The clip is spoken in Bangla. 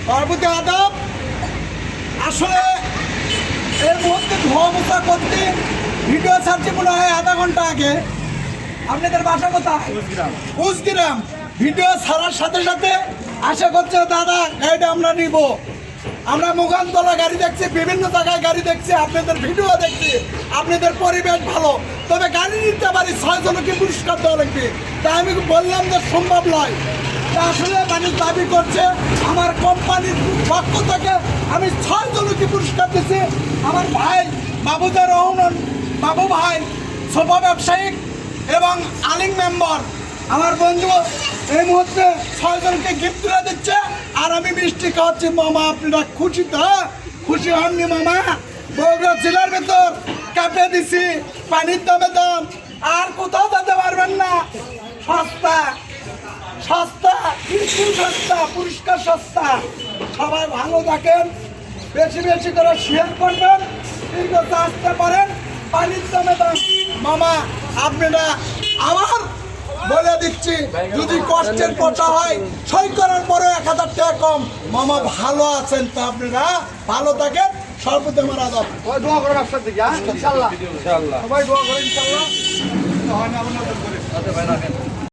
সর্বতি আদাব। আসলে এর মধ্যে ধোয়া মোছা করতে ভিডিও ছাড়ছে মনে হয় আধা ঘন্টা আগে। আপনাদের বাসা কোথায়? কুচগ্রাম। ভিডিও ছাড়ার সাথে সাথে আশা করছে দাদা গাড়িটা আমরা নিব। আমরা মুগানতলা গাড়ি দেখছি, বিভিন্ন জায়গায় গাড়ি দেখছি, আপনাদের ভিডিও দেখছি, আপনাদের পরিবেশ ভালো, তবে গাড়ি নিতে পারি 6 জনকে পুরস্কার দেওয়া লাগবে। তাই আমি বললাম যে সম্ভব নয়। তা আসলে মানুষ দাবি করছে আমার কোম্পানির পক্ষ থেকে আমি 6 জনকে পুরস্কার দিচ্ছি। আমার ভাই বাবুদার রহমান বাবু ভাই সোফা ব্যবসায়িক এবং আলিং মেম্বার আমার বন্ধু এই মুহূর্তে 6 জনকে গিফট তুলে দিচ্ছে। আর আমি মিষ্টি খাওয়াচ্ছি। মামা আপনারা খুশি তো? খুশি হননি মামা? বগুড়া জেলার ভেতর কাপে দিছি, পানির দামে দাম, আর কোথাও যেতে পারবেন না। সস্তা সস্তা, কিন্তু সস্তা, পুরস্কার সস্তা। সবাই ভালো থাকেন, বেশি বেশি করে শেয়ার করবেন, ঠিক আছে আসতে পারেন। পানির দামে দাম মামা আপনারা আবার বলে দিচ্ছি, যদি কষ্টের কথা হয় সই করার পরে 1000 টাকা কম। মামা ভালো আছেন তো? আপনারা ভালো থাকেন। সর্বদা আমার আদাব। দোয়া করেন আপনার দিকে, ইনশাআল্লাহ। সবাই দোয়া করেন ইনশাআল্লাহ।